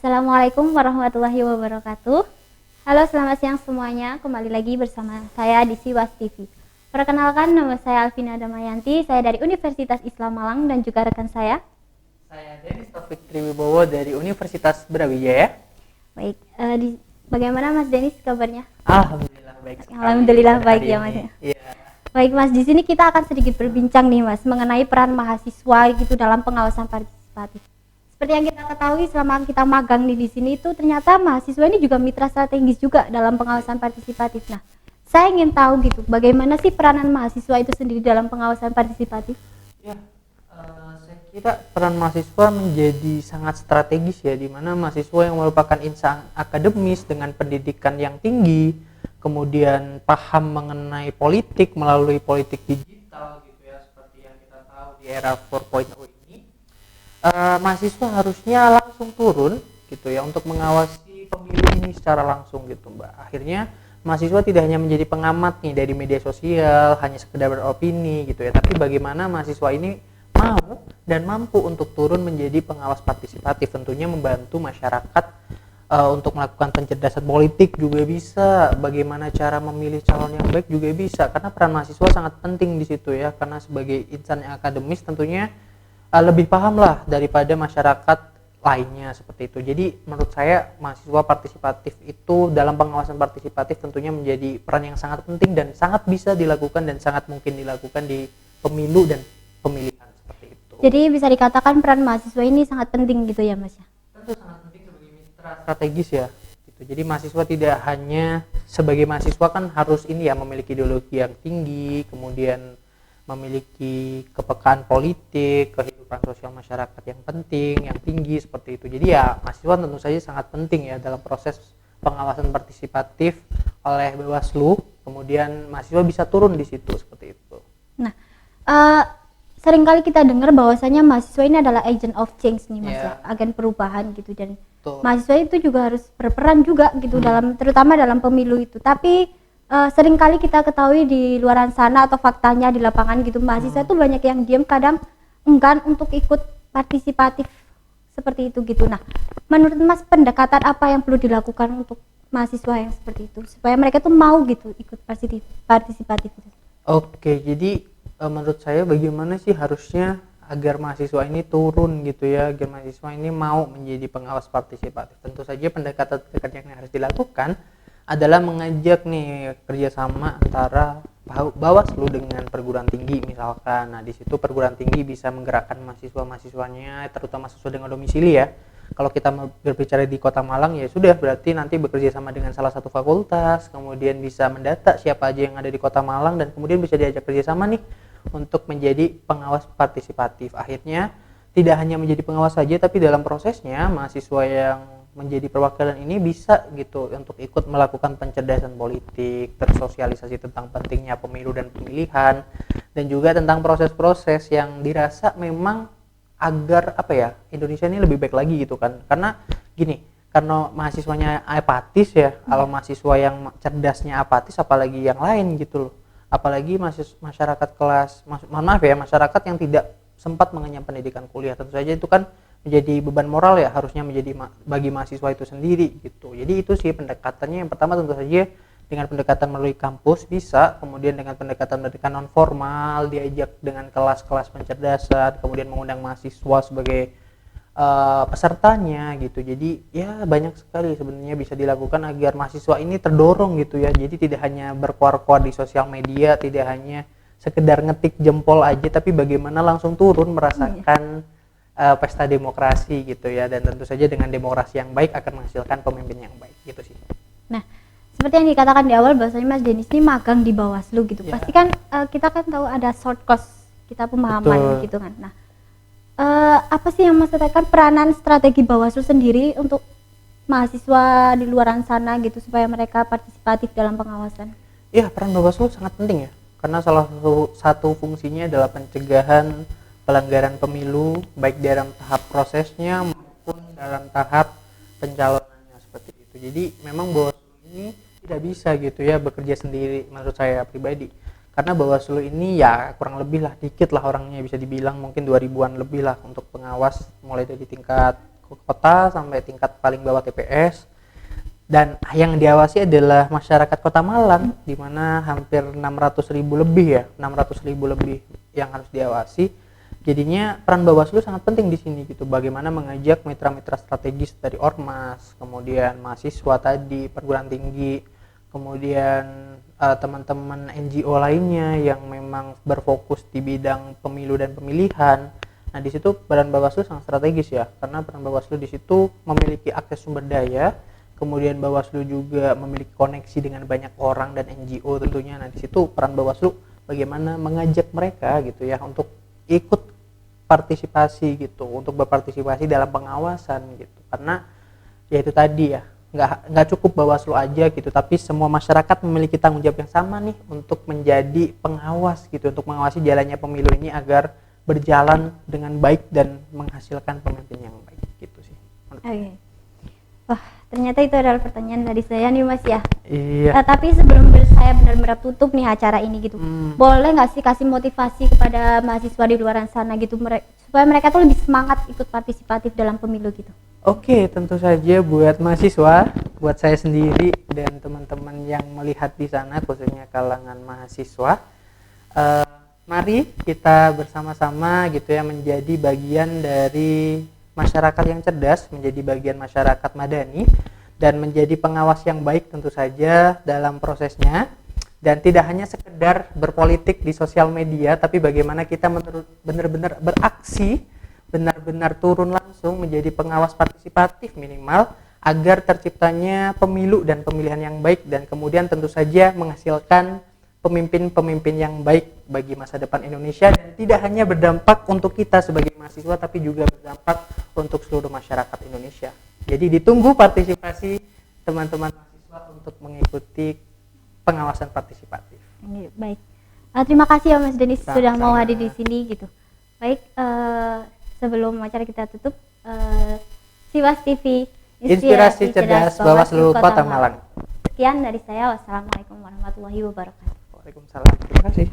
Assalamualaikum warahmatullahi wabarakatuh. Halo, selamat siang semuanya. Kembali lagi bersama saya di Siwas TV. Perkenalkan, nama saya Alvina Damayanti. Saya dari Universitas Islam Malang dan juga rekan saya. Saya Denis Taufik Triwibowo dari Universitas Brawijaya. Baik, bagaimana Mas Denis kabarnya? Alhamdulillah baik sekali. Alhamdulillah baik ya Mas. Iya. Baik Mas, di sini kita akan sedikit berbincang nih Mas mengenai peran mahasiswa gitu dalam pengawasan partisipatif. Seperti yang kita ketahui selama kita magang di sini itu ternyata mahasiswa ini juga mitra strategis juga dalam pengawasan partisipatif. Nah, saya ingin tahu gitu, bagaimana sih peranan mahasiswa itu sendiri dalam pengawasan partisipatif? Ya, saya kira peran mahasiswa menjadi sangat strategis ya, di mana mahasiswa yang merupakan insan akademis dengan pendidikan yang tinggi, kemudian paham mengenai politik melalui politik digital gitu ya, seperti yang kita tahu di era 4.0 ini. Mahasiswa harusnya langsung turun gitu ya untuk mengawasi pemilu ini secara langsung gitu Mbak. Akhirnya mahasiswa tidak hanya menjadi pengamat nih dari media sosial, hanya sekedar beropini gitu ya, tapi bagaimana mahasiswa ini mau dan mampu untuk turun menjadi pengawas partisipatif, tentunya membantu masyarakat untuk melakukan pencerdasan politik juga bisa, bagaimana cara memilih calon yang baik juga bisa, karena peran mahasiswa sangat penting di situ ya, karena sebagai insan yang akademis tentunya lebih paham lah daripada masyarakat lainnya seperti itu. Jadi menurut saya mahasiswa partisipatif itu dalam pengawasan partisipatif tentunya menjadi peran yang sangat penting dan sangat bisa dilakukan dan sangat mungkin dilakukan di pemilu dan pemilihan seperti itu. Jadi bisa dikatakan peran mahasiswa ini sangat penting gitu ya Mas ya? Tentu sangat penting sebagai mitra strategis ya. Gitu. Jadi mahasiswa tidak hanya sebagai mahasiswa kan harus ini ya memiliki ideologi yang tinggi, kemudian memiliki kepekaan politik, kehidupan sosial masyarakat yang penting, yang tinggi seperti itu. Jadi ya mahasiswa tentu saja sangat penting ya dalam proses pengawasan partisipatif oleh Bawaslu. Kemudian mahasiswa bisa turun di situ seperti itu. Nah, seringkali kita dengar bahwasanya mahasiswa ini adalah agent of change nih Mas ya, agen perubahan gitu, dan mahasiswa itu juga harus berperan juga gitu dalam, terutama dalam pemilu itu. Tapi seringkali kita ketahui di luaran sana atau faktanya di lapangan gitu, mahasiswa itu banyak yang diam, kadang enggan untuk ikut partisipatif seperti itu gitu. Nah, menurut Mas, pendekatan apa yang perlu dilakukan untuk mahasiswa yang seperti itu supaya mereka tuh mau gitu ikut partisipatif? Oke, jadi menurut saya bagaimana sih harusnya agar mahasiswa ini turun gitu ya, agar mahasiswa ini mau menjadi pengawas partisipatif? Tentu saja pendekatan yang harus dilakukan adalah mengajak nih kerjasama antara Bawaslu dengan perguruan tinggi misalkan. Nah di situ perguruan tinggi bisa menggerakkan mahasiswanya, terutama sesuai dengan domisili ya. Kalau kita berbicara di Kota Malang ya sudah, berarti nanti bekerja sama dengan salah satu fakultas, kemudian bisa mendata siapa aja yang ada di Kota Malang dan kemudian bisa diajak kerjasama nih untuk menjadi pengawas partisipatif. Akhirnya tidak hanya menjadi pengawas saja, tapi dalam prosesnya mahasiswa yang menjadi perwakilan ini bisa gitu untuk ikut melakukan pencerdasan politik, bersosialisasi tentang pentingnya pemilu dan pemilihan, dan juga tentang proses-proses yang dirasa memang agar apa ya, Indonesia ini lebih baik lagi gitu kan. Karena gini, karena mahasiswanya apatis ya, kalau mahasiswa yang cerdasnya apatis apalagi yang lain gitu loh. Apalagi masyarakat kelas, mohon maaf ya, masyarakat yang tidak sempat mengenyam pendidikan kuliah, tentu saja itu kan menjadi beban moral ya, harusnya menjadi bagi mahasiswa itu sendiri gitu. Jadi itu sih pendekatannya. Yang pertama tentu saja dengan pendekatan melalui kampus bisa, kemudian dengan pendekatan non formal, diajak dengan kelas-kelas pencerdasan, kemudian mengundang mahasiswa sebagai pesertanya gitu. Jadi ya banyak sekali sebenarnya bisa dilakukan agar mahasiswa ini terdorong gitu ya. Jadi tidak hanya berkuar-kuar di sosial media, tidak hanya sekedar ngetik jempol aja, tapi bagaimana langsung turun merasakan pesta demokrasi gitu ya, dan tentu saja dengan demokrasi yang baik akan menghasilkan pemimpin yang baik gitu sih. Nah, seperti yang dikatakan di awal bahwasanya Mas Denis ini magang di Bawaslu gitu. Pasti kan kita kan tahu ada short course kita pemahaman. Betul. Gitu kan. Nah, apa sih yang Mas katakan peranan strategi Bawaslu sendiri untuk mahasiswa di luaran sana gitu supaya mereka partisipatif dalam pengawasan? Iya, peran Bawaslu sangat penting ya, karena salah satu fungsinya adalah pencegahan pelanggaran pemilu, baik dalam tahap prosesnya maupun dalam tahap pencalonannya seperti itu. Jadi memang Bawaslu ini tidak bisa gitu ya bekerja sendiri menurut saya pribadi. Karena Bawaslu ini ya kurang lebih lah, dikit lah orangnya, bisa dibilang mungkin 2000-an lebih lah untuk pengawas, mulai dari tingkat kota sampai tingkat paling bawah TPS. Dan yang diawasi adalah masyarakat Kota Malang, di mana hampir 600.000 lebih yang harus diawasi. Jadinya peran Bawaslu sangat penting di sini gitu. Bagaimana mengajak mitra-mitra strategis dari ormas, kemudian mahasiswa tadi, perguruan tinggi, kemudian teman-teman NGO lainnya yang memang berfokus di bidang pemilu dan pemilihan. Nah, di situ peran Bawaslu sangat strategis ya, karena peran Bawaslu di situ memiliki akses sumber daya, kemudian Bawaslu juga memiliki koneksi dengan banyak orang dan NGO tentunya. Nah, di situ peran Bawaslu bagaimana mengajak mereka gitu ya untuk ikut partisipasi gitu, untuk berpartisipasi dalam pengawasan gitu. Karena ya itu tadi ya, nggak cukup Bawaslu aja gitu, tapi semua masyarakat memiliki tanggung jawab yang sama nih untuk menjadi pengawas gitu, untuk mengawasi jalannya pemilu ini agar berjalan dengan baik dan menghasilkan pemimpin yang baik gitu sih. Oke. Wah, ternyata itu adalah pertanyaan dari saya nih Mas ya. Iya. Tapi sebelum saya benar-benar tutup nih acara ini gitu, boleh nggak sih kasih motivasi kepada mahasiswa di luar sana gitu, supaya mereka tuh lebih semangat ikut partisipatif dalam pemilu gitu? Oke, tentu saja buat mahasiswa, buat saya sendiri dan teman-teman yang melihat di sana, khususnya kalangan mahasiswa, mari kita bersama-sama gitu ya menjadi bagian dari masyarakat yang cerdas, menjadi bagian masyarakat madani dan menjadi pengawas yang baik tentu saja dalam prosesnya, dan tidak hanya sekedar berpolitik di sosial media, tapi bagaimana kita benar-benar beraksi, benar-benar turun langsung menjadi pengawas partisipatif minimal agar terciptanya pemilu dan pemilihan yang baik, dan kemudian tentu saja menghasilkan pemimpin-pemimpin yang baik bagi masa depan Indonesia, dan tidak hanya berdampak untuk kita sebagai mahasiswa tapi juga berdampak untuk seluruh masyarakat Indonesia. Jadi ditunggu partisipasi teman-teman mahasiswa untuk mengikuti pengawasan partisipatif. Baik. Terima kasih ya Mas Denis sudah mau hadir di sini gitu. Baik, sebelum acara kita tutup, Siwas TV Inspirasi Cerdas Bawaslu Kota Malang. Sekian dari saya. Wassalamualaikum warahmatullahi wabarakatuh. Waalaikumsalam. Terima kasih.